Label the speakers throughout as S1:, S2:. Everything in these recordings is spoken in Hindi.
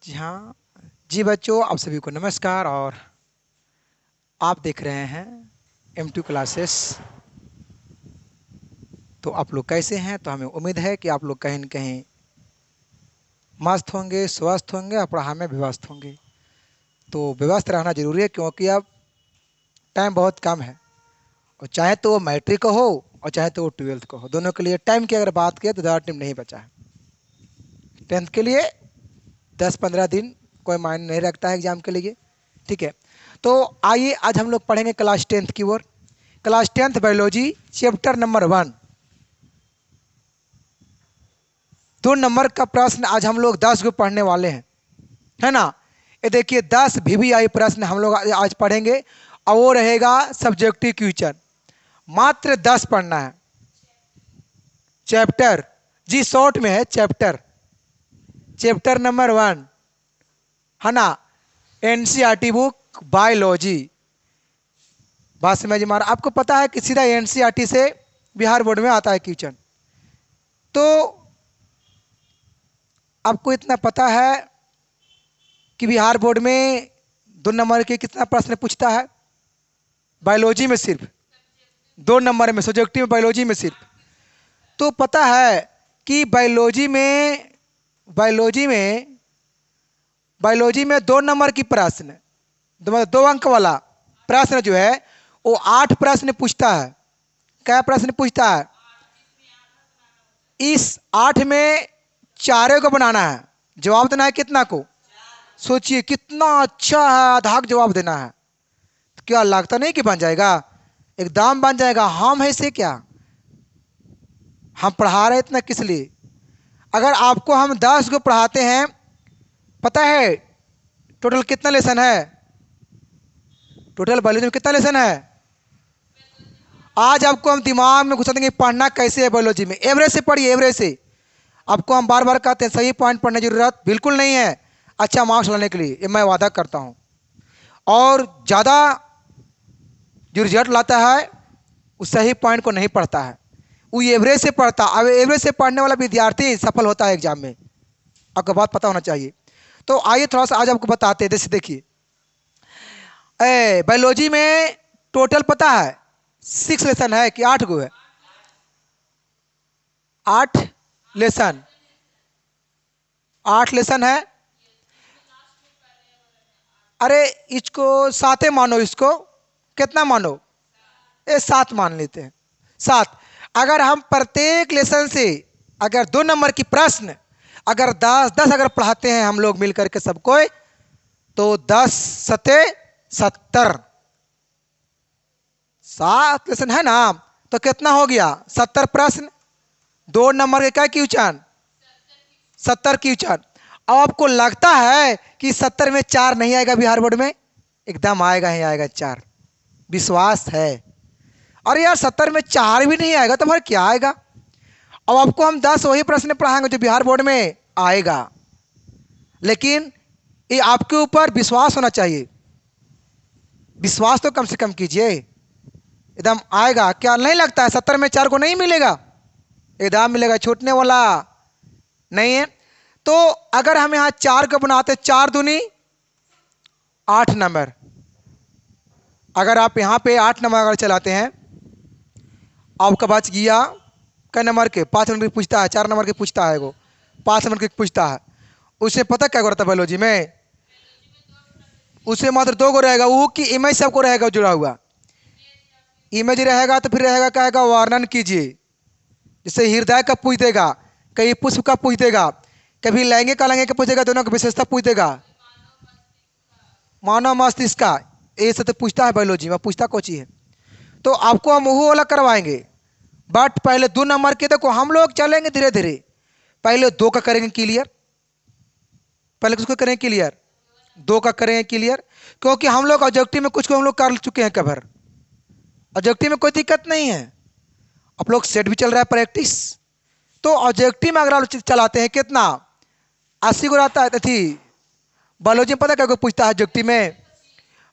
S1: जी हाँ। जी बच्चों, आप सभी को नमस्कार। और आप देख रहे हैं M2 क्लासेस। तो आप लोग कैसे हैं? तो हमें उम्मीद है कि आप लोग कहीं न कहीं मस्त होंगे, स्वस्थ होंगे और पढ़ाई में भी व्यस्त होंगे। तो व्यस्त रहना ज़रूरी है, क्योंकि अब टाइम बहुत कम है। और चाहे तो वो मैट्रिक का हो और चाहे तो वो 12th का हो, दोनों के लिए टाइम की अगर बात करें तो ज़्यादा टाइम नहीं बचा है। 10th के लिए 10-15 दिन कोई मायने नहीं रखता है एग्ज़ाम के लिए। ठीक है, तो आइए आज हम लोग पढ़ेंगे क्लास 10th की ओर। Class 10th biology, chapter number 1। 2 नंबर का प्रश्न आज हम लोग 10 को पढ़ने वाले हैं, है ना। ये देखिए 10 VVI प्रश्न हम लोग आज पढ़ेंगे, और वो रहेगा सब्जेक्टिव क्वेश्चन। मात्र 10 पढ़ना है। चैप्टर, जी शॉर्ट में है चैप्टर, चैप्टर नंबर 1, है ना। NCERT book biology. बात समझ में आ रहा? आपको पता है कि सीधा NCERT से बिहार बोर्ड में आता है क्वेश्चन। तो आपको इतना पता है कि बिहार बोर्ड में 2 नंबर के कितना प्रश्न पूछता है बायोलॉजी में? सिर्फ 2 नंबर में, सब्जेक्टिव बायोलॉजी में सिर्फ। तो पता है कि बायोलॉजी में बायोलॉजी में 2 नंबर की प्रश्न, 2 अंक वाला प्रश्न जो है वो 8 प्रश्न पूछता है। क्या प्रश्न पूछता है? इस 8 में 4 को बनाना है, जवाब देना है कितना को? सोचिए कितना अच्छा है, आधा का जवाब देना है। तो क्या लगता नहीं कि बन जाएगा? एकदम बन जाएगा। हम है से क्या, हम पढ़ा रहे इतना किस लिए? अगर आपको हम 10 को पढ़ाते हैं, पता है टोटल कितना लेसन है? टोटल बायोलॉजी में कितना लेसन है? आज आपको हम दिमाग में घुसा देंगे पढ़ना कैसे है बायोलॉजी में। एवरेज से पढ़िए, एवरेज से। आपको हम बार बार कहते हैं सही पॉइंट पढ़ने की जरूरत बिल्कुल नहीं है अच्छा मार्क्स लाने के लिए, ये मैं वादा करता हूँ। और ज़्यादा जो रिजल्ट लाता है उस सही पॉइंट को नहीं पढ़ता है, वो एवरेज से पढ़ता। अब एवरेज से पढ़ने वाला विद्यार्थी सफल होता है एग्जाम में, आपको बात पता होना चाहिए। तो आइए थोड़ा सा आज आपको बताते हैं। जैसे देखिए बायोलॉजी में टोटल पता है 6 लेसन है कि 8 गो है? 8 लेसन, 8 लेसन है। अरे इसको 7 मानो, इसको कितना मानो? ये 7 मान लेते हैं, 7। अगर हम प्रत्येक लेसन से अगर 2 नंबर की प्रश्न अगर 10-10 अगर पढ़ाते हैं हम लोग मिलकर के सबको, तो 10 सते 70, 7 लेसन है ना। तो कितना हो गया? 70 प्रश्न, 2 नंबर के क्या क्वेश्चन? 70 क्वेश्चन। अब आपको लगता है कि 70 में 4 नहीं आएगा बिहार बोर्ड में? एकदम आएगा ही आएगा 4, विश्वास है। अरे यार 70 में 4 भी नहीं आएगा तो फिर क्या आएगा? अब आपको हम 10 वही प्रश्न पढ़ाएंगे जो बिहार बोर्ड में आएगा, लेकिन ये आपके ऊपर विश्वास होना चाहिए। विश्वास तो कम से कम कीजिए। एकदम आएगा क्या? नहीं लगता है 70 में 4 को नहीं मिलेगा? एकदम मिलेगा, छूटने वाला नहीं है। तो अगर हम यहाँ 4 को बनाते, 4 दूनी 8 नंबर। अगर आप यहाँ पे 8 नंबर अगर चलाते हैं, आपका बच गया कै नंबर के? 5 नंबर की पूछता है, 4 नंबर की पूछता है, वो 5 नंबर की पूछता है। उसे पता क्या करता है बायोलॉजी में? उसे मात्र 2 को रहेगा, वो कि इमेज सबको रहेगा जुड़ा हुआ। इमेज रहेगा तो फिर रहेगा कहेगा वर्णन कीजिए। जैसे हृदय का पूछ देगा, कहीं पुष्प का पूछ देगा, कभी लैंगिक अलैंगिक का पूछेगा, दोनों की विशेषता पूछ देगा, मानव मस्तिष्क का, ये सब तो पूछता है बायोलॉजी में। पूछता कोची है? तो आपको हम वो वाला करवाएंगे, बट पहले 2 नंबर के देखो हम लोग चलेंगे धीरे धीरे। पहले 2 का करेंगे क्लियर, पहले किसको करेंगे क्लियर? 2 का करेंगे क्लियर, क्योंकि हम लोग ऑब्जेक्टिव में कुछ को हम लोग कर चुके हैं कवर। ऑब्जेक्टिव में कोई दिक्कत नहीं है, आप लोग सेट भी चल रहा है प्रैक्टिस। तो ऑब्जेक्टिव में अगर आप चलाते हैं कितना 80 को रहता है थी। बायोलॉजी में पता क्या को पूछता है ऑब्जेक्टिव में?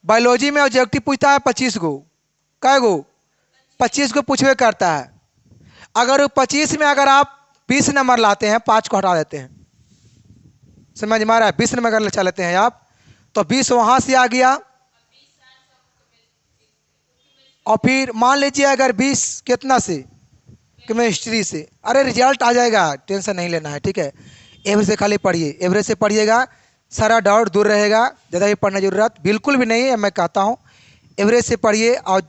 S1: बायोलॉजी में ऑब्जेक्टिव पूछता है 25 को। कै गो? 25 को पूछवे करता है। अगर 25 में अगर आप 20 नंबर लाते हैं, 5 को हटा देते हैं, समझ में आ रहा है? 20 नंबर अगर चल लेते हैं आप, तो 20 वहां से आ गया, और फिर मान लीजिए अगर 20 कितना से, केमिस्ट्री से, अरे रिजल्ट आ जाएगा, टेंशन नहीं लेना है, ठीक है। एवरेज से खाली पढ़िए, एवरेज से पढ़िएगा, सारा डाउट दूर रहेगा, ज़्यादा भी पढ़ने की जरूरत बिल्कुल भी नहीं है, मैं कहता हूँ एवरेज से पढ़िए। और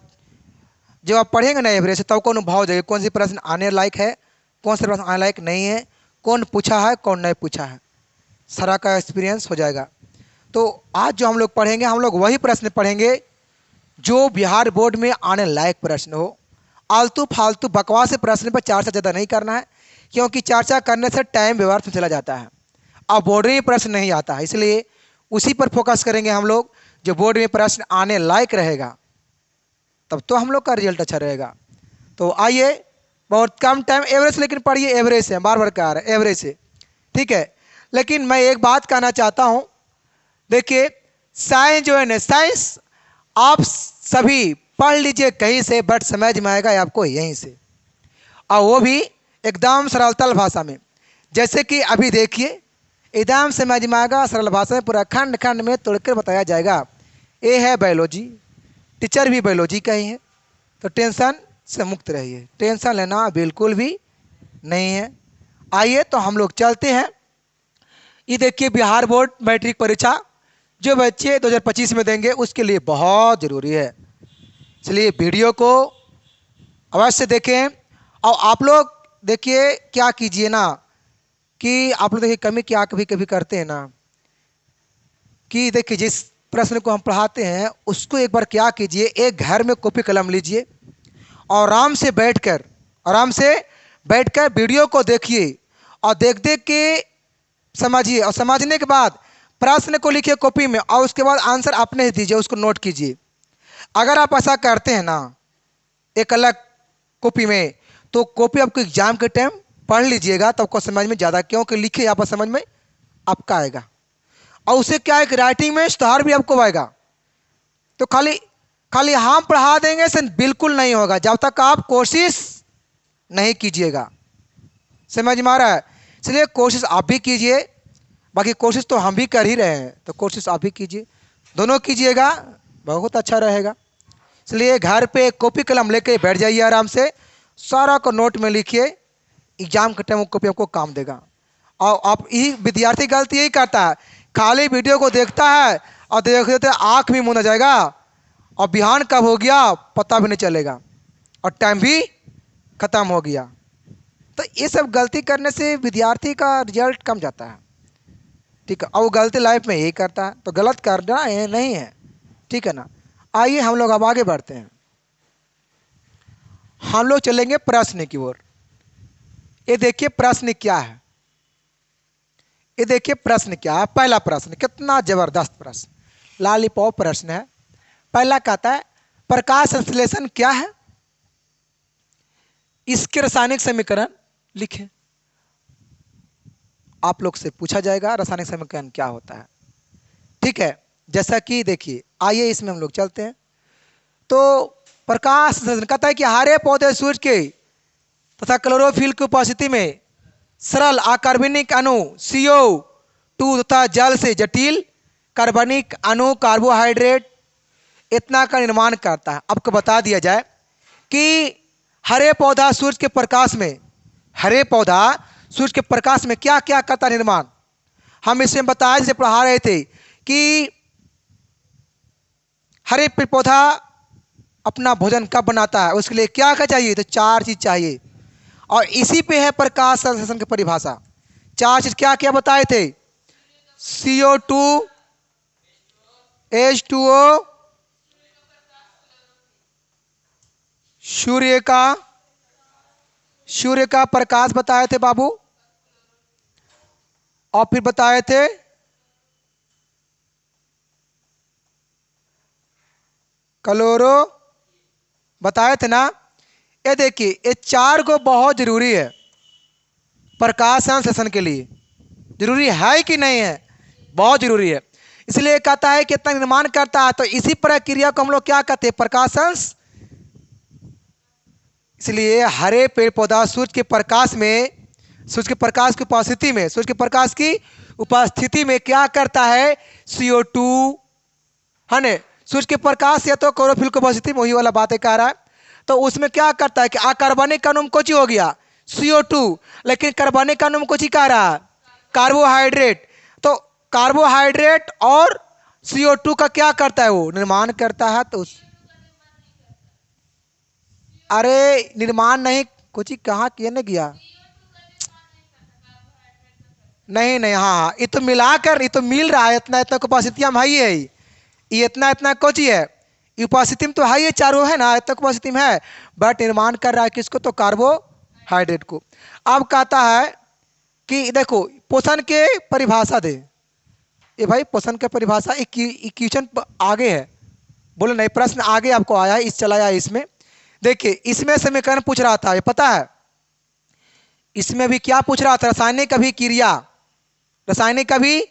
S1: जब आप पढ़ेंगे ना एवरेज से, तब को अनुभव हो जाएगा कौन सी प्रश्न आने लायक है, कौन से प्रश्न आने लायक नहीं है, कौन पूछा है कौन नहीं पूछा है, सारा का एक्सपीरियंस हो जाएगा। तो आज जो हम लोग पढ़ेंगे, हम लोग वही प्रश्न पढ़ेंगे जो बिहार बोर्ड में आने लायक प्रश्न हो। आलतू फालतू बकवास प्रश्न पर चर्चा ज़्यादा नहीं करना है, क्योंकि चर्चा करने से टाइम व्यर्थ में चला जाता है और बोर्ड में प्रश्न नहीं आता है, इसलिए उसी पर फोकस करेंगे हम लोग जो बोर्ड में प्रश्न आने लायक रहेगा, तब तो हम लोग का रिजल्ट अच्छा रहेगा। तो आइए, बहुत कम टाइम, एवरेज लेकिन पढ़िए, एवरेज से बार बार कह रहा है, एवरेज से, ठीक है। लेकिन मैं एक बात कहना चाहता हूँ, देखिए साइंस जो है ना, साइंस आप सभी पढ़ लीजिए कहीं से, बट समझ में आएगा आपको यहीं से, और वो भी एकदम सरलतल भाषा में। जैसे कि अभी देखिए, एकदम समझ में आएगा सरल भाषा में, पूरा खंड खंड में तोड़कर बताया जाएगा। ये है बायोलॉजी, टीचर भी बायोलॉजी का ही है, तो टेंशन से मुक्त रहिए, टेंशन लेना बिल्कुल भी नहीं है। आइए तो हम लोग चलते हैं। ये देखिए बिहार बोर्ड मैट्रिक परीक्षा जो बच्चे 2025 में देंगे उसके लिए बहुत ज़रूरी है, इसलिए वीडियो को अवश्य देखें। और आप लोग देखिए क्या कीजिए ना, कि आप लोग देखिए कमी क्या कभी कभी करते हैं ना, कि देखिए जिस प्रश्न को हम पढ़ाते हैं उसको एक बार क्या कीजिए, एक घर में कॉपी कलम लीजिए और आराम से बैठकर वीडियो को देखिए, और देख देख के समझिए, और समझने के बाद प्रश्न को लिखिए कॉपी में, और उसके बाद आंसर अपने ही दीजिए, उसको नोट कीजिए। अगर आप ऐसा करते हैं ना एक अलग कॉपी में, तो कॉपी आपको एग्जाम के टाइम पढ़ लीजिएगा, तो आपको समझ में ज़्यादा, क्योंकि लिखे यहाँ पर समझ में आपका आएगा, और उसे क्या एक राइटिंग में सुधार भी आपको आएगा। तो खाली खाली हम पढ़ा देंगे से बिल्कुल नहीं होगा, जब तक आप कोशिश नहीं कीजिएगा। समझ में आ रहा है? इसलिए कोशिश आप भी कीजिए, बाकी कोशिश तो हम भी कर ही रहे हैं, तो कोशिश आप भी कीजिए, दोनों कीजिएगा, बहुत अच्छा रहेगा। इसलिए घर पे कॉपी कलम लेके बैठ जाइए, आराम से सारा को नोट में लिखिए, एग्जाम के टाइम वो कॉपी आपको काम देगा। और आप यही विद्यार्थी गलती यही करता है, खाली वीडियो को देखता है और देखते देखते आँख भी मुंद जाएगा, और बिहान कब हो गया पता भी नहीं चलेगा, और टाइम भी खत्म हो गया। तो ये सब गलती करने से विद्यार्थी का रिजल्ट कम जाता है, ठीक है, और वो गलती लाइफ में यही करता है, तो गलत करना है नहीं है, ठीक है ना। आइए हम लोग अब आगे बढ़ते हैं, हम लोग चलेंगे प्रश्न की ओर। ये देखिए प्रश्न क्या है, ये देखिए प्रश्न क्या है। पहला प्रश्न कितना जबरदस्त प्रश्न, लॉलीपॉप प्रश्न है। पहला कहता है प्रकाश संश्लेषण क्या है, इसके रासायनिक समीकरण लिखें। आप लोग से पूछा जाएगा रासायनिक समीकरण क्या होता है, ठीक है। जैसा कि देखिए, आइए इसमें हम लोग चलते हैं। तो प्रकाश संश्लेषण कहता है कि हरे पौधे सूर्य के तथा क्लोरोफिल की उपस्थिति में सरल अकार्बनिक अणु CO2 तथा जल से जटिल कार्बनिक अणु कार्बोहाइड्रेट इतना का निर्माण करता है। आपको बता दिया जाए कि हरे पौधा सूर्य के प्रकाश में, हरे पौधा सूर्य के प्रकाश में क्या क्या करता निर्माण, हम इसमें बताया जैसे पढ़ा रहे थे कि हरे पेड़ पौधा अपना भोजन कब बनाता है, उसके लिए क्या क्या चाहिए, तो 4 चीज चाहिए, और इसी पे है प्रकाश संश्लेषण की परिभाषा। 4 चीज क्या क्या बताए थे, CO2, H2O, सूर्य का प्रकाश बताए थे बाबू, और फिर बताए थे क्लोरो, बताए थे ना। ये देखिए ये 4 को बहुत जरूरी है प्रकाश संश्लेषण के लिए, जरूरी है कि नहीं है, बहुत जरूरी है। इसलिए कहता है कि इतना निर्माण करता है, तो इसी प्रक्रिया को हम लोग क्या कहते हैं, प्रकाशन। इसलिए हरे पेड़ पौधा सूर्य के प्रकाश में, सूर्य के प्रकाश की उपस्थिति में, सूर्य के प्रकाश की उपस्थिति में क्या करता है, CO2 है ना, सूर्य के प्रकाश या तो क्लोरोफिल की उपस्थिति में, वही वाला बातें कह रहा है। तो उसमें क्या करता है कि अकार्बनिक अणु को हो गया CO2, लेकिन कार्बनिक अणु को कह रहा है कार्बोहाइड्रेट। तो कार्बोहाइड्रेट और CO2 का क्या करता है, वो निर्माण करता है। तो अरे निर्माण नहीं, कुछ कहाँ किया ना गया, नहीं नहीं, हाँ हाँ, ये तो मिलाकर, ये तो मिल रहा है, इतना इतना कैपेसिटी में है ही है, ये इतना इतना कुछ ही है, उपस्थिति में तो है, ये चारों है ना, इतना उपस्थिति में है, बट निर्माण कर रहा है किसको, तो कार्बोहाइड्रेट को। अब कहता है कि देखो पोषण के परिभाषा दे, ये भाई पोषण के परिभाषा क्वेश्चन आगे है, बोले नहीं प्रश्न आगे आपको आया है, इस चलाया है इसमें। देखिए इसमें समीकरण पूछ रहा था, ये पता है, इसमें भी क्या पूछ रहा था, रासायनिक अभिक्रिया, रासायनिक अभी,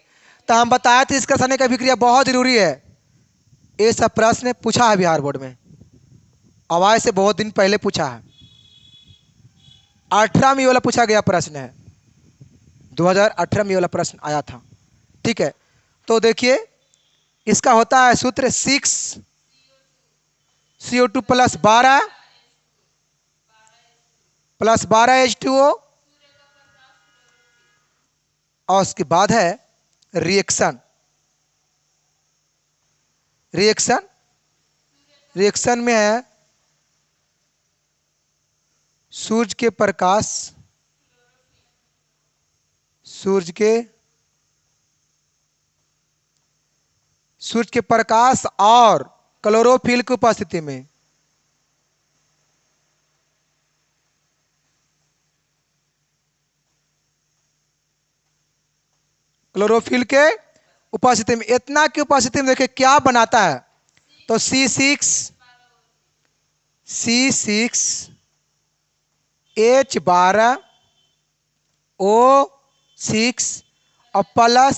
S1: तो हम बताए थे इसका रासायनिक अभिक्रिया बहुत जरूरी है। ये सब प्रश्न पूछा है बिहार बोर्ड में, आवाज से बहुत दिन पहले पूछा है, 18 में वाला पूछा गया प्रश्न है, 2018 में वाला प्रश्न आया था। ठीक है, तो देखिए इसका होता है सूत्र 6CO2 प्लस 12 H2O, और उसके बाद है रिएक्शन, रिएक्शन में है सूर्य के प्रकाश, सूर्य के प्रकाश और क्लोरोफिल की उपस्थिति में, क्लोरोफिल के उपस्थिति में, इतना की उपस्थिति में देखिए क्या बनाता है, तो C6H12O6 और प्लस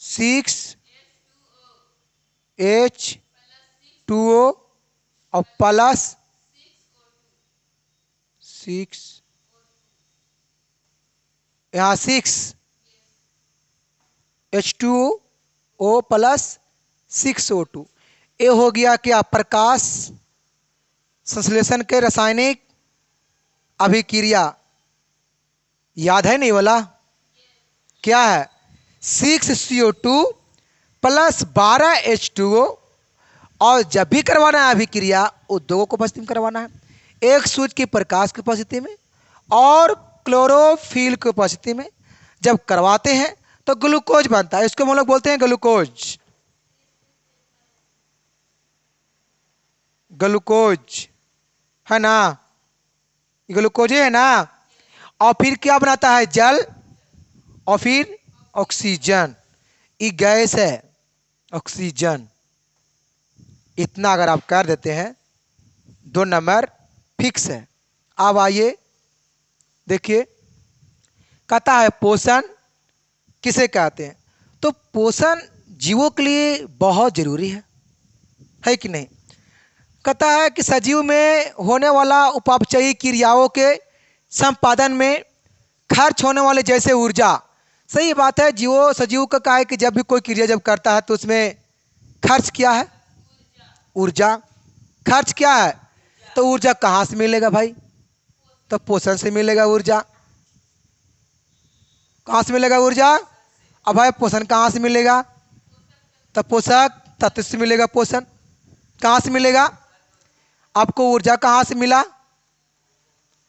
S1: 6H2O और प्लस 6, यहाँ 6H2O प्लस 6O2, ये हो गया क्या, प्रकाश संश्लेषण के रासायनिक अभिक्रिया, याद है नहीं वाला, क्या है 6CO2 प्लस 12H2O, और जब भी करवाना है अभिक्रिया वो दो को उपस्थिति में करवाना है, एक सूर्य के प्रकाश की उपस्थिति में और क्लोरोफिल की उपस्थिति में। जब करवाते हैं तो ग्लूकोज बनता है, इसको हम लोग बोलते हैं ग्लूकोज, ग्लूकोज है ना, ग्लूकोज है ना। और फिर क्या बनाता है, जल और फिर ऑक्सीजन, ये गैस है ऑक्सीजन। इतना अगर आप कर देते हैं 2 नंबर फिक्स है। अब आइए देखिए, कहता है पोषण किसे कहते हैं, तो पोषण जीवों के लिए बहुत जरूरी है कि नहीं। कहता है कि सजीव में होने वाला उपापचयी क्रियाओं के संपादन में खर्च होने वाले जैसे ऊर्जा, सही बात है, सजीव का कहा है कि जब भी कोई क्रिया जब करता है तो उसमें खर्च क्या है, ऊर्जा, खर्च क्या है, तो ऊर्जा कहाँ से मिलेगा भाई, तो पोषण से मिलेगा ऊर्जा। कहाँ से मिलेगा ऊर्जा, अब भाई पोषण कहाँ से मिलेगा, तो पोषक तत्व से मिलेगा पोषण। कहाँ से मिलेगा, आपको ऊर्जा कहाँ से मिला,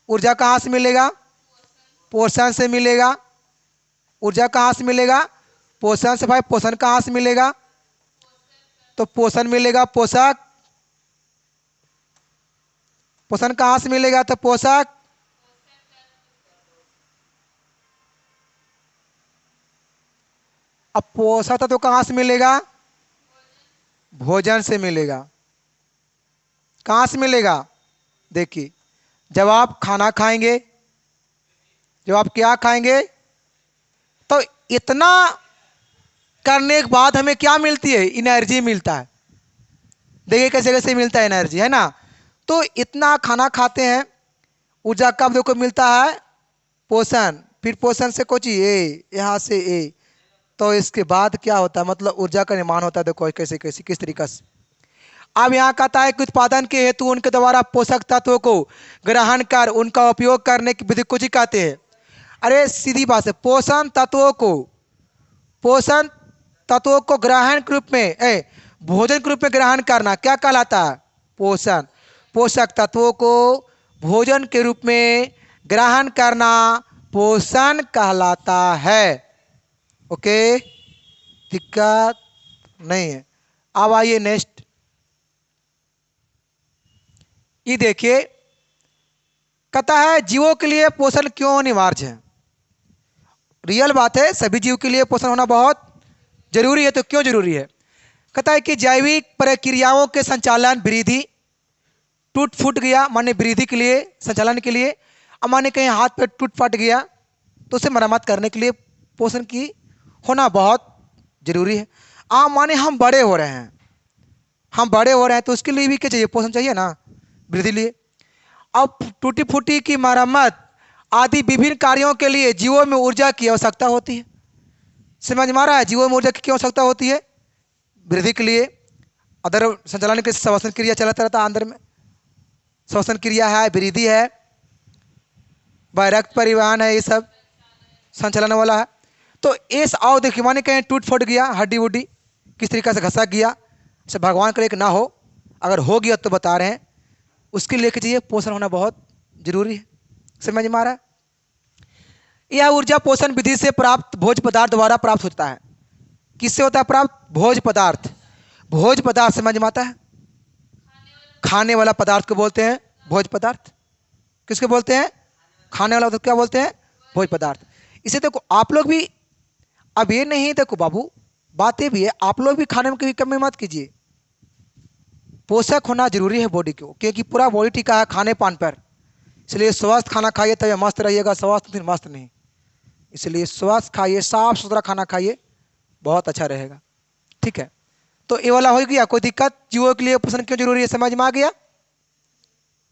S1: ऊर्जा कहाँ से मिलेगा, पोषण से मिलेगा। ऊर्जा कहाँ से मिलेगा, पोषण से। भाई पोषण कहाँ से मिलेगा, तो पोषण मिलेगा पोषक, पोषण कहाँ से मिलेगा, तो पोषक। अब पोषक तत्व कहाँ से मिलेगा, भोजन से मिलेगा। कहाँ से मिलेगा, देखिए जब आप खाना खाएंगे, जब आप क्या खाएंगे, तो इतना करने के बाद हमें क्या मिलती है, एनर्जी मिलता है। देखिए कैसे कैसे मिलता है एनर्जी, है ना। तो इतना खाना खाते हैं, ऊर्जा कब देखो मिलता है, पोषण, फिर पोषण से कुछ ए, यहाँ से ए, तो इसके बाद क्या होता है, मतलब ऊर्जा का निर्माण होता है। देखो कैसे कैसे किस तरीका से। अब यहाँ कहता है कि उत्पादन के हेतु उनके द्वारा पोषक तत्वों को ग्रहण कर उनका उपयोग करने की विधि को जी कहते हैं। अरे सीधी बात है, पोषण तत्वों को ग्रहण के रूप में भोजन के रूप में ग्रहण करना क्या कहलाता है, पोषण। पोषक तत्वों को भोजन के रूप में ग्रहण करना पोषण कहलाता है। ओके, दिक्कत नहीं है। अब आइए नेक्स्ट, ये देखिए कहता है जीवों के लिए पोषण क्यों अनिवार्य है। रियल बात है, सभी जीव के लिए पोषण होना बहुत जरूरी है। तो क्यों जरूरी है, कहता है कि जैविक प्रक्रियाओं के संचालन, वृद्धि, टूट फूट गया माने वृद्धि के लिए, संचालन के लिए, अब माने कहीं हाथ पे टूट फट गया तो उसे मरम्मत करने के लिए पोषण की होना बहुत जरूरी है। माने हम बड़े हो रहे हैं, तो उसके लिए भी क्या चाहिए, पोषण चाहिए ना, वृद्धि लिए। अब टूटी फूटी की मरम्मत आदि विभिन्न कार्यों के लिए जीवों में ऊर्जा की आवश्यकता होती है। समझ में आ रहा है, जीवों में ऊर्जा की क्यों आवश्यकता होती है, वृद्धि के लिए। अदर संचालन के श्वसन क्रिया चलाता रहता है, अंदर में श्वसन क्रिया है, वृद्धि है, रक्त परिवहन है, ये सब संचालन वाला है। तो इस आओ देखिए माने कहीं टूट फूट गया, हड्डी वुड्डी किस तरीके से घसा गया, से भगवान करे कि ना हो, अगर हो गया तो बता रहे हैं, उसके लिए चाहिए पोषण होना बहुत जरूरी है। समझ में आ रहा है। यह ऊर्जा पोषण विधि से प्राप्त भोज्य पदार्थ द्वारा प्राप्त होता है। किससे होता है प्राप्त, भोज्य पदार्थ। भोज्य पदार्थ समझ में आता है, खाने वाला पदार्थ को बोलते हैं भोज्य पदार्थ। किसके बोलते हैं, खाने वाला क्या बोलते हैं, भोज्य पदार्थ। इसे देखो आप लोग भी, अब ये नहीं देखो बाबू, बातें भी है, आप लोग भी खाने में कभी कमी मत कीजिए। पोषक होना जरूरी है बॉडी को, क्योंकि पूरा बॉडी टिका है खाने पान पर। इसलिए स्वस्थ खाना खाइए तभी मस्त रहिएगा, स्वस्थ फिर मस्त नहीं। इसलिए स्वस्थ खाइए, साफ सुथरा खाना खाइए, बहुत अच्छा रहेगा। ठीक है, तो ये वाला हो गया। कोई दिक्कत, जीवों के लिए पोषण क्यों जरूरी है समझ में आ गया,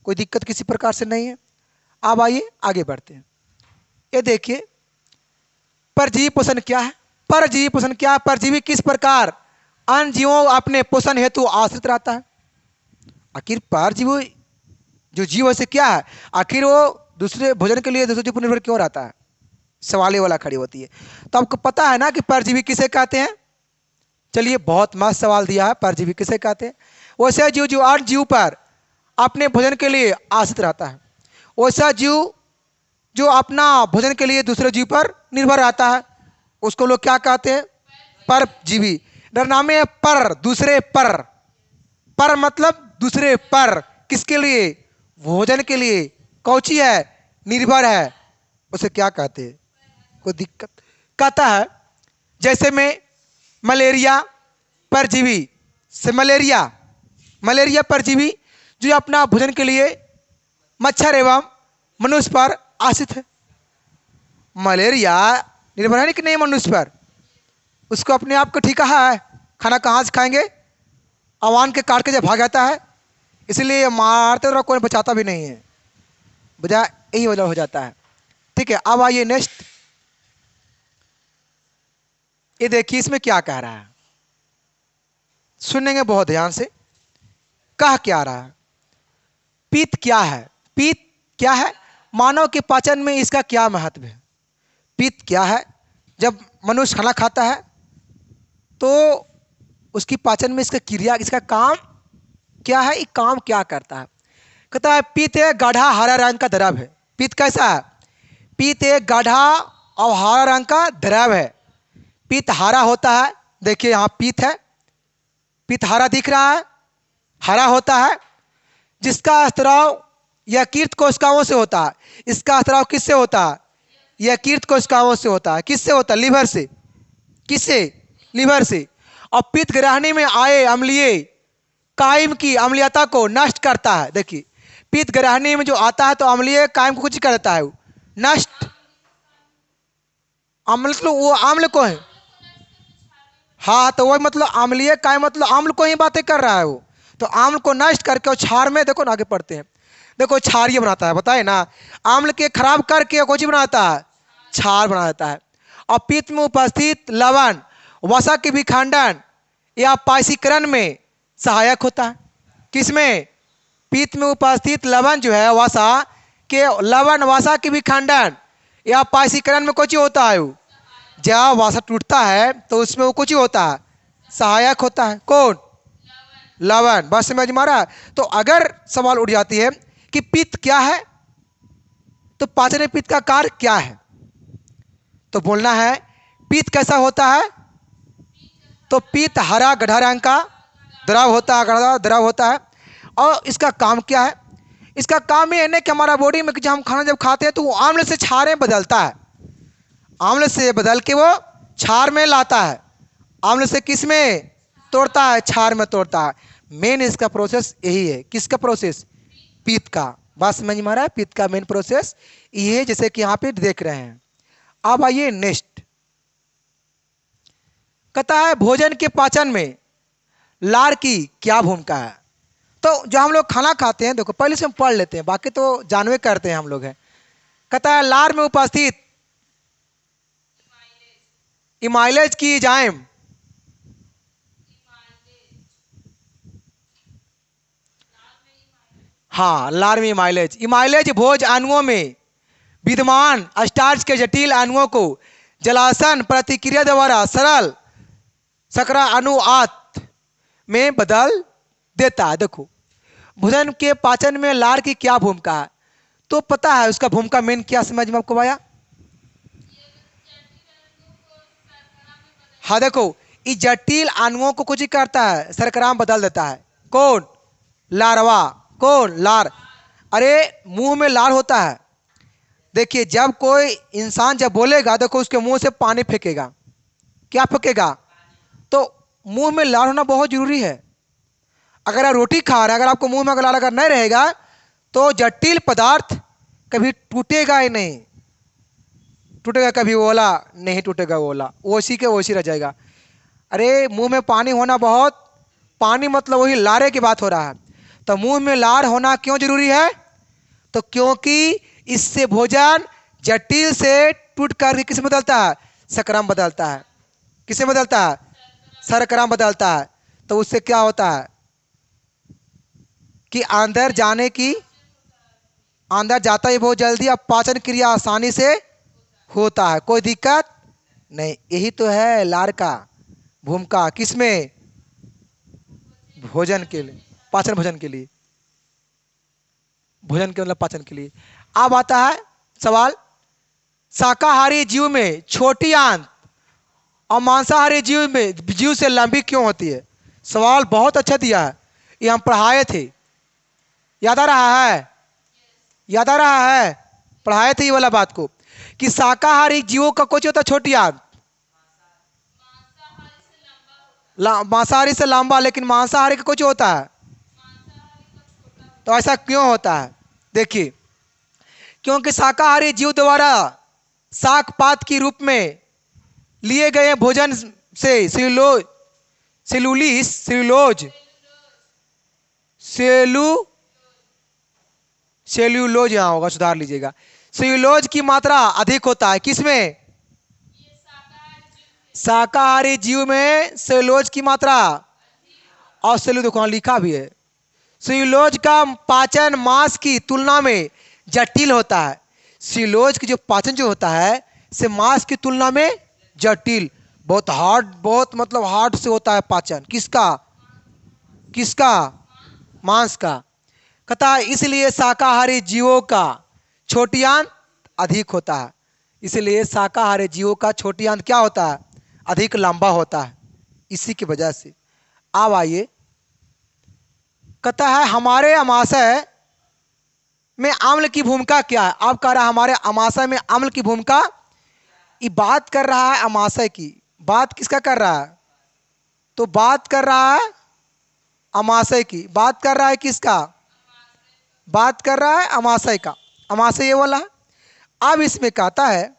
S1: कोई दिक्कत किसी प्रकार से नहीं है। अब आइए आगे बढ़ते हैं। ये देखिए परजीवी पोषण क्या है। परजीवी पोषण क्या है, परजीवी किस प्रकार अन्य जीवों अपने पोषण हेतु आश्रित रहता है। आखिर परजीवी जो जीव है से क्या है, आखिर वो दूसरे भोजन के लिए दूसरे जीव पर निर्भर क्यों रहता है, सवाल वाला खड़ी होती है। तो आपको पता है ना कि परजीवी किसे कहते हैं। चलिए बहुत मस्त सवाल दिया है, परजीवी किसे कहते हैं। वैसे जीव जो अन्य जीव पर अपने भोजन के लिए आश्रित रहता है, वैसा जीव जो अपना भोजन के लिए दूसरे जीव पर निर्भर रहता है, उसको लोग क्या कहते हैं, परजीवी। डरनामे है पर, दूसरे पर मतलब दूसरे पर, किसके लिए, भोजन के लिए। कौची है, निर्भर है, उसे क्या कहते हैं। कोई दिक्कत, कहता है जैसे में मलेरिया परजीवी से, मलेरिया परजीवी जो अपना भोजन के लिए मच्छर एवं मनुष्य पर आश्रित है। मलेरिया निर्भर है कि नहीं मनुष्य पर, उसको अपने आप को ठीका है, खाना कहाँ से खाएंगे, अवान के काट के जब भाग जाता है, इसलिए मारते तो कोई बचाता भी नहीं है, बजा यही वजह हो जाता है। ठीक है, अब आइए नेक्स्ट। ये देखिए इसमें क्या कह रहा है, सुनेंगे बहुत ध्यान से। कह क्या रहा है, पित्त क्या है, पित्त क्या है, मानव के पाचन में इसका क्या महत्व है। पित्त क्या है, जब मनुष्य खाना खाता है तो उसकी पाचन में इसका क्रिया, इसका काम क्या है, ये काम क्या करता है। कहता है पित्त एक गाढ़ा हरा रंग का द्रव है। पित्त कैसा है, पित्त एक गाढ़ा और हरा रंग का द्रव है। पित्त हरा होता है, देखिए यहाँ पित्त है, पित्त हरा दिख रहा है, हरा होता है, जिसका स्त्राव यकृत कोशिकाओं से होता है। इसका स्त्राव किससे होता है, यकृत कोशिकाओं से होता है। किससे होता है, लीवर से। किससे, लीवर से। और पित्त ग्रहणी में आए अम्लीय कायम की अम्लीयता को नष्ट करता है। देखिए पित्त ग्रहणी में जो आता है तो अम्लीय कायम को कुछ कर देता है, नष्ट। अम्ल तो वो अम्ल को है, हाँ, तो वही मतलब अम्लीय कायम मतलब अम्ल को ही बातें कर रहा है वो। तो अम्ल को नष्ट करके और क्षार में देखो ना, आगे पढ़ते हैं, देखो क्षारीय बनाता है, बताए ना। अम्ल के खराब करके कुछ बनाता है, क्षार बना देता है। और पित्त में उपस्थित लवण वसा के विखंडन या पायसीकरण में सहायक होता है। किसमें? पित्त में उपस्थित लवण जो है वसा के लवण वसा के विखंडन या पायसीकरण में कुछ होता है। जब वसा टूटता है तो उसमें वो कुछ होता है, सहायक होता है। कौन? लवण। बस समझ में आ रहा है? तो अगर सवाल उठ जाती है कि पित्त क्या है, तो पाचन पित्त का कार्य क्या है, तो बोलना है पित्त कैसा होता है। तो पित्त हरा गहरा रंग का द्रव होता है, गहरा द्रव होता है। और इसका काम क्या है? इसका काम ये है ना कि हमारा बॉडी में जब हम खाना जब खाते हैं तो वो आम्ल से क्षार में बदलता है, आम्ल से बदल के वो क्षार में लाता है। आम्ल से किस में तोड़ता है? क्षार में तोड़ता है। मेन इसका प्रोसेस यही है। किसका प्रोसेस? पित्त का। बात समझ में आ रहा है? पित्त का मेन प्रोसेस ये है, जैसे कि यहाँ पे देख रहे हैं। अब आइए नेक्स्ट, कहता है भोजन के पाचन में लार की क्या भूमिका है। तो जो हम लोग खाना खाते हैं, देखो पहले से हम पढ़ लेते हैं, बाकी तो जानवे करते हैं हम लोग हैं। कहता है लार में उपस्थित इमाइलेज की एंजाइम हाँ, लार में इमाइलेज। इमाइलेज भोज अणुओं में विद्यमान स्टार्च के जटिल अणुओं को जलासन प्रतिक्रिया द्वारा सरल शकरा अनुआत में बदल देता है। देखो भोजन के पाचन में लार की क्या भूमिका है, तो पता है उसका भूमिका मेन क्या समझ में आपको आया? हाँ देखो, इस जटिल अणुओं को कुछ ही करता है, शर्करा में बदल देता है। कौन? लार्वा। कौन? लार। अरे मुंह में लार होता है। देखिए जब कोई इंसान जब बोलेगा, देखो उसके मुंह से पानी फेंकेगा। क्या फेंकेगा? तो मुंह में लार होना बहुत जरूरी है। अगर आप रोटी खा रहे हैं, अगर आपको मुंह में लार अगर नहीं रहेगा तो जटिल पदार्थ कभी टूटेगा ही नहीं। टूटेगा कभी ओला नहीं टूटेगा, ओला ओसी के ओसी रह जाएगा। अरे मुंह में पानी होना बहुत, पानी मतलब वही लारे की बात हो रहा है। तो मुंह में लार होना क्यों जरूरी है? तो क्योंकि इससे भोजन जटिल से टूट कर किस में बदलता है? शकरा में बदलता है। किसे बदलता है? शर्करा में बदलता है। तो उससे क्या होता है कि अंदर जाने की, अंदर जाता ही बहुत जल्दी, अब पाचन क्रिया आसानी से होता है, कोई दिक्कत नहीं। यही तो है लार का भूमिका। किसमें? भोजन के लिए, पाचन भोजन के लिए, भोजन के मतलब पाचन के लिए। अब आता है सवाल, शाकाहारी जीव में छोटी आंत और मांसाहारी जीव से लंबी क्यों होती है? सवाल बहुत अच्छा दिया है, ये हम पढ़ाए थे, याद आ रहा है? याद आ रहा है? पढ़ाए थे ये वाला बात को कि शाकाहारी जीवों का कुछ होता है छोटी आंत, मांसाहारी से लंबा, लेकिन मांसाहारी का कुछ होता है। तो ऐसा क्यों होता है? देखिए क्योंकि शाकाहारी जीव द्वारा शाक पात के रूप में लिए गए भोजन से सेल्यूलोज यहाँ होगा, सुधार लीजिएगा। सेल्यूलोज की मात्रा अधिक होता है। किसमें? शाकाहारी जीव में सेल्यूलोज की मात्रा, और सेल्यूलोज देखो लिखा भी है। सेल्यूलोज का पाचन मांस की तुलना में जटिल होता है। सेल्यूलोज की जो पाचन जो होता है से मांस की तुलना में जटिल, बहुत हार्ड, बहुत मतलब हार्ड से होता है पाचन। किसका? किसका? मांस का। कहता है इसलिए शाकाहारी जीवों का छोटी आंत अधिक होता है। इसलिए शाकाहारी जीवों का छोटी आंत क्या होता है? अधिक लंबा होता है, इसी की वजह से। अब आइए, कहता है हमारे अमाशय में अम्ल की भूमिका क्या है। अब कह रहा है हमारे अमाशय में अम्ल की भूमिका। ये बात कर रहा है अमाशय की, बात किसका कर रहा है? तो बात कर रहा है अमाशय की। बात कर रहा है किसका? बात कर रहा है अमाशय का। अमाशय ये वाला है। अब इसमें कहता है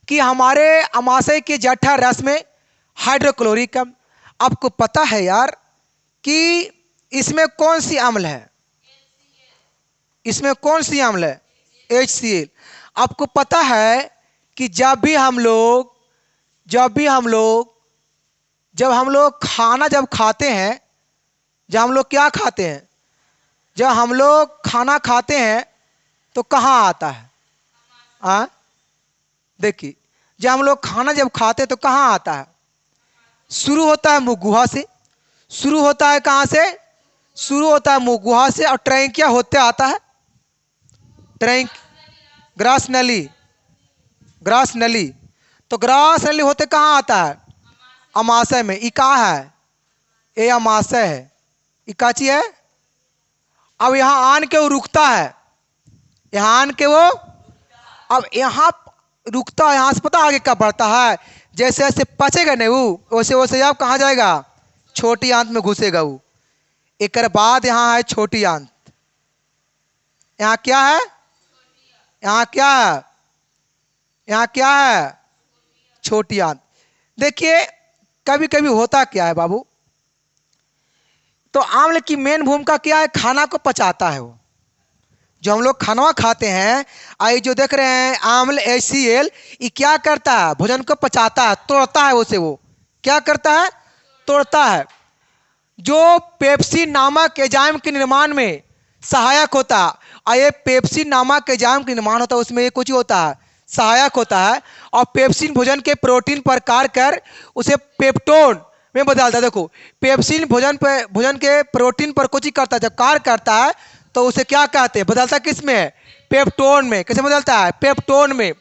S1: कि हमारे अमाशय के जठर रस में हाइड्रोक्लोरिक अम्ल। आपको पता है यार कि इसमें कौन सी अम्ल है? इसमें कौन सी अम्ल है? HCl। आपको पता है कि जब हम लोग खाना जब खाते हैं, जब हम लोग क्या खाते हैं, जब हम लोग खाना खाते हैं तो कहाँ आता है? हाँ, देखिए, जब हम लोग खाना जब खाते हैं तो कहाँ आता है? शुरू होता है मुंह गुहा से। शुरू होता है कहाँ से? शुरू होता है मुंह गुहा से, और ट्रैंकिया होते आता है ट्रैंक ग्रास नली, ग्रास नली। तो ग्रास नली होते कहाँ आता है? अमाशय में। ई कहाँ है? ये अमाशय है। ई काची है? अब यहाँ आन के वो रुकता है, यहाँ आन के वो, अब यहाँ रुकता है, यहाँ से पता आगे क्या बढ़ता है? जैसे जैसे पचेगा नहीं वो, वैसे वैसे आप कहाँ जाएगा? छोटी आंत में घुसेगा वो। एक बाद यहाँ है छोटी आंत। यहाँ क्या है? यहाँ क्या है? यहाँ क्या है? छोटी आंत। देखिए, कभी कभी होता क्या है बाबू, तो आम्ल की मेन भूमिका क्या है? खाना को पचाता है वो। जो हम लोग खाना खाते हैं, आई जो देख रहे हैं आम्ल HCl, ये क्या करता है? भोजन को पचाता है, तोड़ता है उसे। वो क्या करता है? तोड़ता है। जो पेप्सिन नामक एंजाइम के निर्माण में सहायक होता है, और ये पेप्सिन नामक एंजाइम का निर्माण होता है, उसमें ये कुछ होता है, सहायक होता है। और पेप्सिन भोजन के प्रोटीन पर कार्य कर उसे पेप्टोन में बदलता है। देखो, पेप्सिन भोजन के प्रोटीन पर कुछ करता है, जब कार्य करता है तो उसे क्या कहते हैं? बदलता किस में? पेप्टोन में। कैसे बदलता है? पेप्टोन में।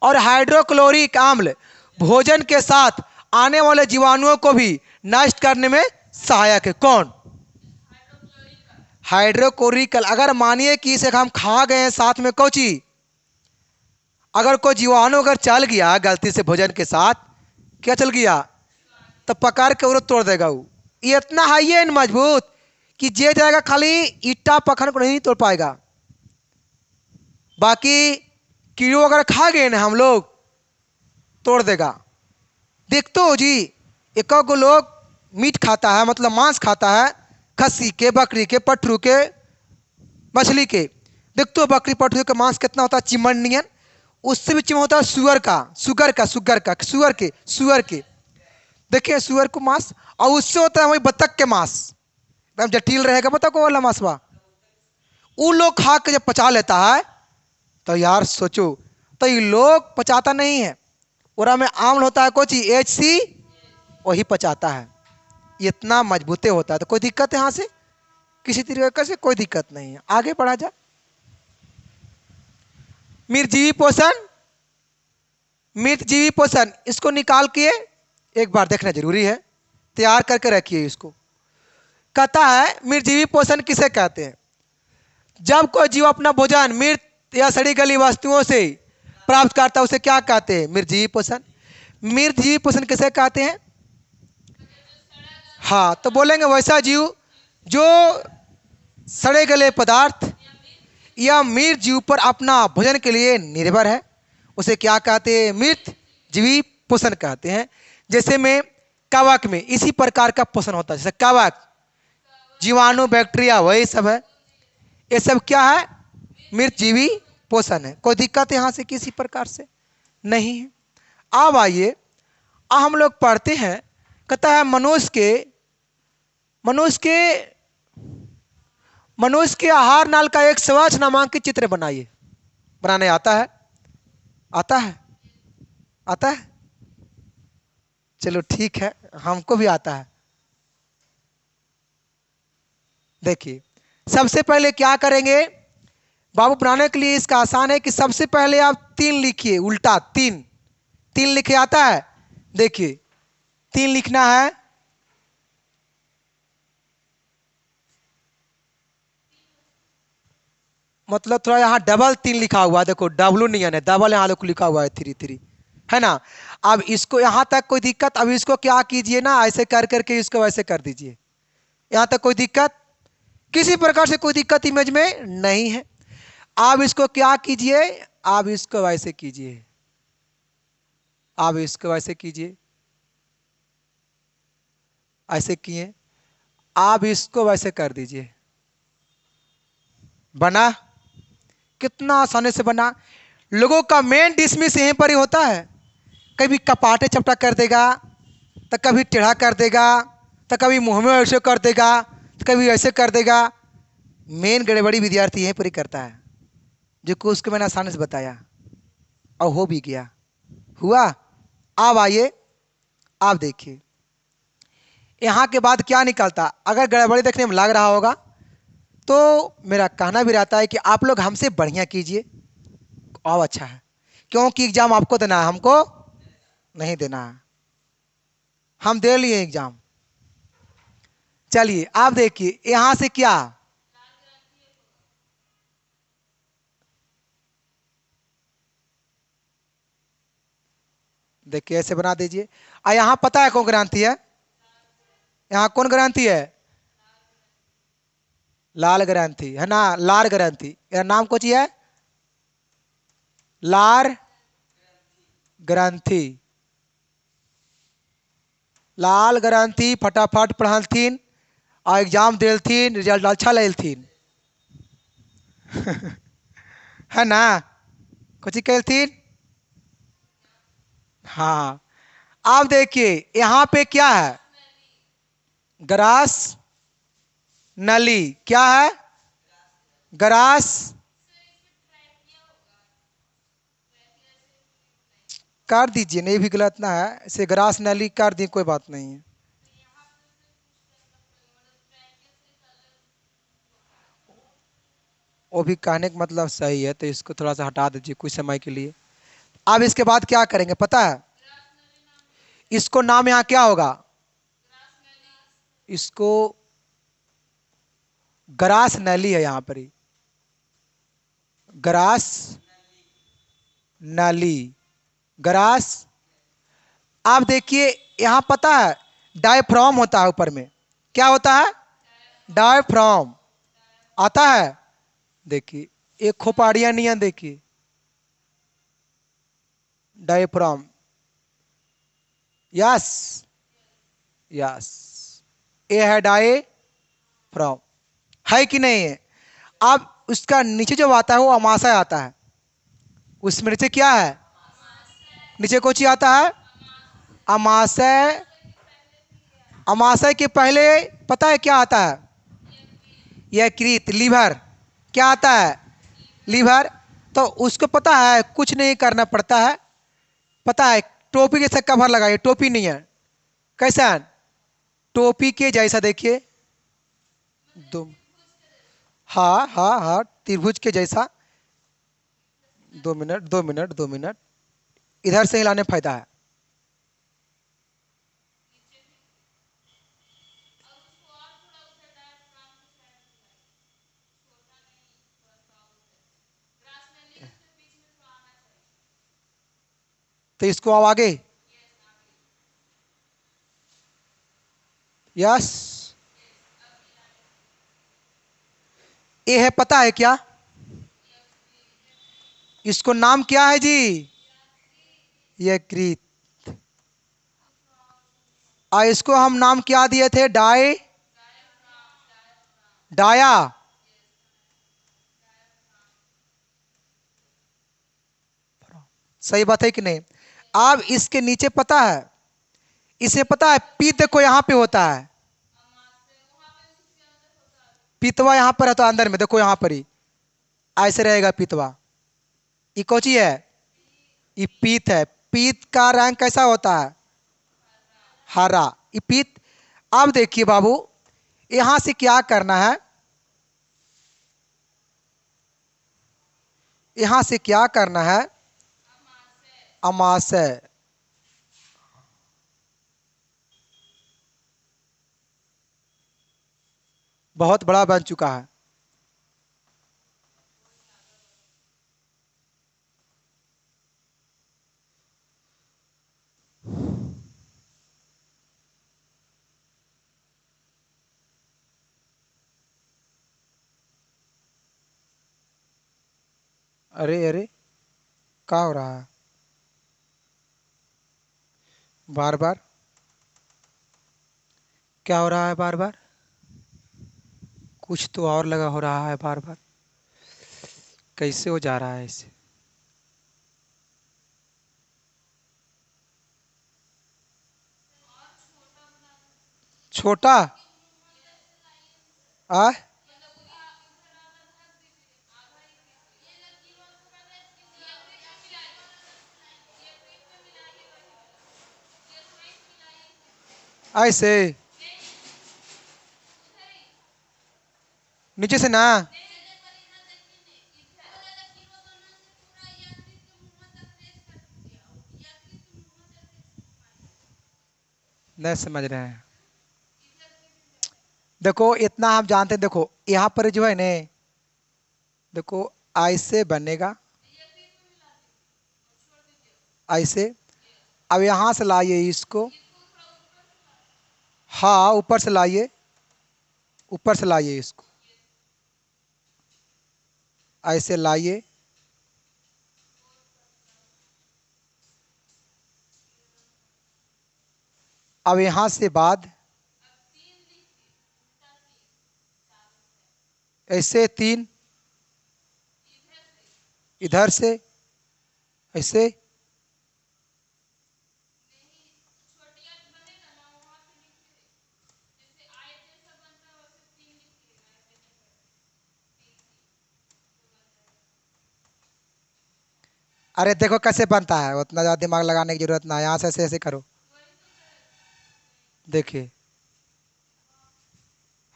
S1: और हाइड्रोक्लोरिक अम्ल भोजन के साथ आने वाले जीवाणुओं को भी नष्ट करने में सहायक है। कौन? हाइड्रोक्लोरिकल। अगर मानिए कि इसे हम खा गए हैं साथ में कोची, अगर कोई जीवाणु अगर चल गया गलती से भोजन के साथ, क्या चल गया, तो पकड़ के वो तोड़ देगा। वो ये इतना हाई है मजबूत कि जे जाएगा खाली ईटा पखन को नहीं तोड़ पाएगा। बाकी कीड़ों अगर खा गए ना हम लोग, तोड़ देगा। देखते हो जी, एक गो लोग मीट खाता है, मतलब मांस खाता है, खस्सी के, बकरी के, पटरू के, मछली के। देखते हो बकरी पटरू का मांस कितना होता है? चिमनियन। उससे भी चिमन होता है सुअर का, सुअर के। देखिए सुअर को मांस, और उससे होता है वही बतख के मांस, एकदम जटिल रहेगा बतख को वाला मांसवा। वो लोग खा के जब पचा लेता है तो यार सोचो, तो ये लोग पचाता नहीं है, और में आम्ल होता है कोची HC, वही पचाता है। इतना मजबूते होता है। तो कोई दिक्कत है यहाँ से? किसी तरीके से कोई दिक्कत नहीं है। आगे बढ़ा जा। मृतजीवी पोषण, मृतजीवी पोषण, इसको निकाल के एक बार देखना जरूरी है, तैयार करके रखिए इसको। कहता है मृतजीवी पोषण किसे कहते हैं? जब कोई जीव अपना भोजन मृत या सड़ी गली वस्तुओं से प्राप्त करता है, उसे क्या कहते हैं? मृतजीवी पोषण। मृतजीवी पोषण किसे कहते हैं? हाँ, तो बोलेंगे वैसा जीव जो सड़े गले पदार्थ या मृत जीव पर अपना भोजन के लिए निर्भर है, उसे क्या कहते हैं? मृत जीवी पोषण कहते हैं। जैसे में कवक में इसी प्रकार का पोषण होता है, जैसे कवक, जीवाणु, बैक्टीरिया, वही सब है। ये सब क्या है? मृत जीवी पोषण है। कोई दिक्कत यहाँ से किसी प्रकार से नहीं है। अब आइए, अब हम लोग पढ़ते हैं। कहता है मनुष्य के आहार नाल का एक स्वच्छ नामांकित चित्र बनाइए। बनाने आता है? आता है? आता है? चलो ठीक है, हमको भी आता है। देखिए, सबसे पहले क्या करेंगे बाबू? बनाने के लिए इसका आसान है कि सबसे पहले आप 3 लिखिए, उल्टा 3 लिखे। आता है? देखिए 3 लिखना है। मतलब थोड़ा यहाँ डबल 3 लिखा हुआ है, देखो डब्लू नहीं है, डबल यहाँ देखो लिखा हुआ है 3 है ना। अब इसको यहाँ तक कोई दिक्कत? अब इसको क्या कीजिए ना, ऐसे कर करके इसको वैसे कर दीजिए। यहाँ तक कोई दिक्कत? किसी प्रकार से कोई दिक्कत इमेज में नहीं है। आप इसको क्या कीजिए? आप इसको वैसे कीजिए, आप इसको वैसे कीजिए, ऐसे किए, आप इसको वैसे कर दीजिए। बना? कितना आसानी से बना। लोगों का मेन डिसमिस यहीं पर ही होता है। कभी कपाटे चपटा कर देगा, तो कभी टेढ़ा कर देगा, तो कभी मुंह में ऐसे कर देगा, तो कभी ऐसे कर देगा। मेन गड़बड़ी विद्यार्थी यहीं पर ही करता है, जो कि उसको मैंने आसानी से बताया और हो भी गया। हुआ। अब आइए, आप देखिए यहाँ के बाद क्या निकलता। अगर गड़बड़ी देखने में लग रहा होगा तो मेरा कहना भी रहता है कि आप लोग हमसे बढ़िया कीजिए और अच्छा है, क्योंकि एग्जाम आपको देना है, हमको नहीं देना है। हम दे लिए एग्जाम। चलिए आप देखिए यहां से क्या, देखिए ऐसे बना दीजिए। और यहाँ पता है कौन ग्रांति है? यहाँ कौन ग्रांति है? लाल ग्रांति है ना, लाल ग्रांति। यह नाम कुछ है, लाल ग्रांति। लाल ग्रांति फटाफट पढ़लथिन और एग्जाम दिलथिन, रिजल्ट अच्छा लेलथिन। है ना, कुछ कहलथिन। हाँ। अब देखिए यहाँ पे क्या है, ग्रास नली। क्या है? ग्रास, कर दीजिए, नहीं भी गलत ना है, इसे ग्रास नली कर दी, कोई बात नहीं है। वो भी कहने का मतलब सही है, तो इसको थोड़ा सा हटा दीजिए कुछ समय के लिए। अब इसके बाद क्या करेंगे पता है? इसको नाम यहाँ क्या होगा? इसको ग्रास नली है यहाँ पर ही, ग्रास नली, ग्रास। आप देखिए यहाँ पता है डायफ्राम होता है ऊपर में। क्या होता है? डायफ्राम आता है। देखिए एक खोपड़िया नहीं है, देखिए डायफ्राम। यस, यस, ये है डायफ्राम, है कि नहीं है? अब उसका नीचे जो आता है वो अमाशय आता है। उसमें नीचे क्या है? नीचे कुछ ही आता है, अमाशय। अमाशय के पहले पता है क्या आता है? यकृत, लीवर। क्या आता है? लीवर। तो उसको पता है कुछ नहीं करना पड़ता है, पता है टोपी जैसा कवर लगाइए, टोपी नहीं है, कैसा है? टोपी के जैसा देखिए, दो, हाँ हाँ हाँ, त्रिभुज के जैसा। 2 मिनट 2 मिनट 2 मिनट, इधर से हिलाने फायदा है। तो इसको अब आगे, यस। ये है पता है क्या? इसको नाम क्या है जी? यकृत। और इसको हम नाम क्या दिए थे? डाया। सही बात है कि नहीं? अब इसके नीचे पता है, इसे पता है पित्त को यहाँ पे होता है, पितवा यहाँ पर है, तो अंदर में देखो यहाँ पर ही ऐसे रहेगा पितवा। ये कौची है? ये पीत है। पीत का रंग कैसा होता है? हरा। ये पीत। अब देखिए बाबू, यहां से क्या करना है, यहां से क्या करना है? अमाशय। बहुत बड़ा बन चुका है। अरे अरे, क्या हो रहा है? बार बार क्या हो रहा है? बार बार कुछ तो और लगा हो रहा है बार बार। कैसे हो जा रहा है इसे? छोटा आ ऐसे नीचे से ना। नहीं समझ रहे हैं। देखो इतना हम जानते हैं, देखो यहाँ पर जो है ने, देखो ऐसे बनेगा, ऐसे। अब यहाँ से लाइए इसको, हाँ ऊपर से लाइए, ऊपर से लाइए इसको, ऐसे लाइए। अब यहाँ से बाद ऐसे 3, इधर से ऐसे, अरे देखो कैसे बनता है, उतना ज़्यादा दिमाग लगाने की जरूरत ना है, यहाँ से ऐसे ऐसे करो। देखिए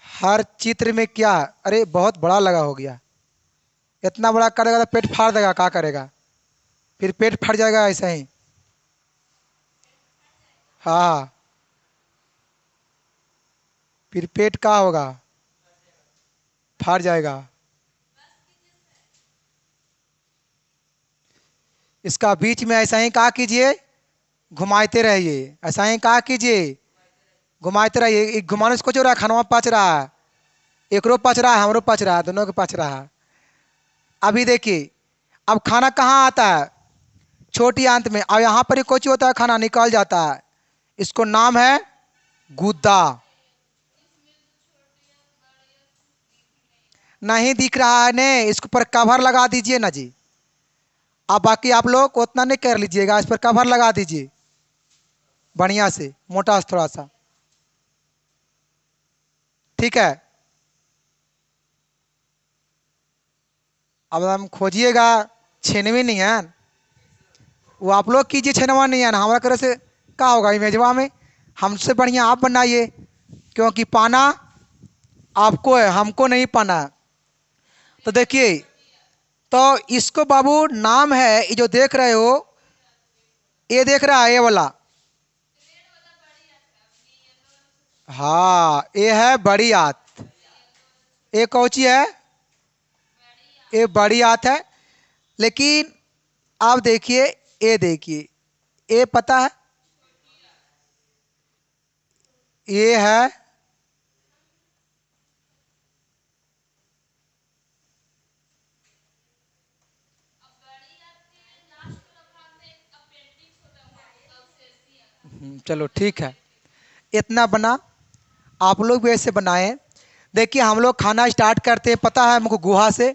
S1: हर चित्र में क्या, अरे बहुत बड़ा लगा हो गया, इतना बड़ा करेगा तो पेट फाड़ देगा, क्या करेगा फिर, पेट फट जाएगा ऐसा ही। हाँ फिर पेट का होगा, फट जाएगा। इसका बीच में ऐसा ही कहा कीजिए, घुमाते रहिए, ऐसा ही कहा कीजिए, घुमाते रहिए। एक घुमाने से कुछ हो रहा है, खानवा पच रहा है, एकरो पच रहा है, हमरो पच रहा है, दोनों को पच रहा है। अभी देखिए अब खाना कहाँ आता है, छोटी आंत में, और यहाँ पर ही कुछ होता है, खाना निकल जाता है, इसको नाम है गुद्दा। नहीं दिख रहा है ने, इसके ऊपर कवर लगा दीजिए ना जी। अब बाकी आप लोग उतना नहीं कर लीजिएगा, इस पर कवर लगा दीजिए बढ़िया से, मोटा से थोड़ा सा, ठीक है। अब हम खोजिएगा, छेनवे नहीं है वो, आप लोग कीजिए, छेनवा नहीं है ना, हमारा तरह से क्या होगा इमेजवा में, हमसे बढ़िया आप बनाइए, क्योंकि पाना आपको है, हमको नहीं पाना है। तो देखिए, तो इसको बाबू नाम है, ये जो देख रहे हो, ये देख रहा है ये वाला, हाँ ये है बड़ी आंत, ये कौची है, ये बड़ी आंत है। लेकिन आप देखिए, ये देखिए, ये पता है, ये है चलो ठीक है, इतना बना, आप लोग भी ऐसे बनाएं। देखिए हम लोग खाना स्टार्ट करते हैं, पता है हमको, गुहा से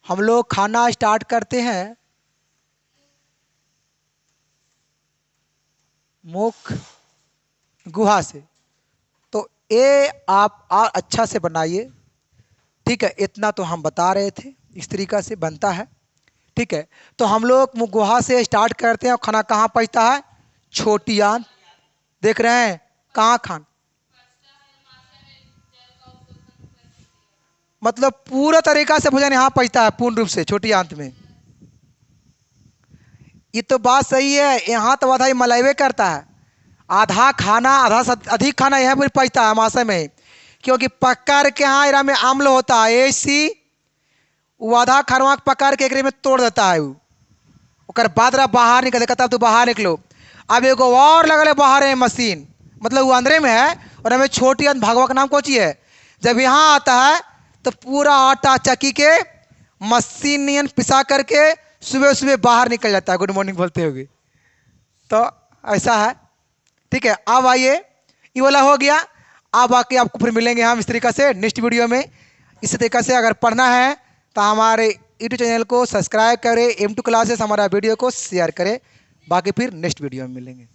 S1: हम लोग खाना स्टार्ट करते हैं, मुख गुहा से। तो ये आप अच्छा से बनाइए, ठीक है, इतना तो हम बता रहे थे, इस तरीक़ा से बनता है, ठीक है। तो हम लोग मुँह गुहा से स्टार्ट करते हैं, और खाना कहाँ पचता है, छोटी आंत, देख रहे हैं कहाँ खान, मतलब पूरा तरीका से भोजन यहाँ पचता है पूर्ण रूप से छोटी आंत में। ये तो बात सही है, यहाँ तो आधा ही मलैवे करता है, आधा खाना, आधा से अधिक खाना यहाँ पर पचता है महाशय में, क्योंकि पकड़ के यहाँ इरा में अम्ल होता है, ऐसी वो आधा खरवा पकड़ के एकरे में तोड़ देता है, ओकर बाद रहा बाहर निकल, तब तो बाहर निकलो। अब एगो और लगल है बाहर है मशीन, मतलब वो अंदर में है, और हमें छोटी अंत भागवा का नाम कोची है। जब यहाँ आता है तो पूरा आटा चक्की के मशीन नियन पिसा करके सुबह सुबह बाहर निकल जाता है, गुड मॉर्निंग बोलते होगे। तो ऐसा है, ठीक है। अब आइए, ये वाला हो गया, अब आके आपको फिर मिलेंगे हम इस तरीक़ा से नेक्स्ट वीडियो में। इसी तरीक़ा से अगर पढ़ना है तो हमारे यूट्यूब चैनल को सब्सक्राइब करें, M2 क्लासेस हमारा वीडियो को शेयर करें, बाकी फिर नेक्स्ट वीडियो में मिलेंगे।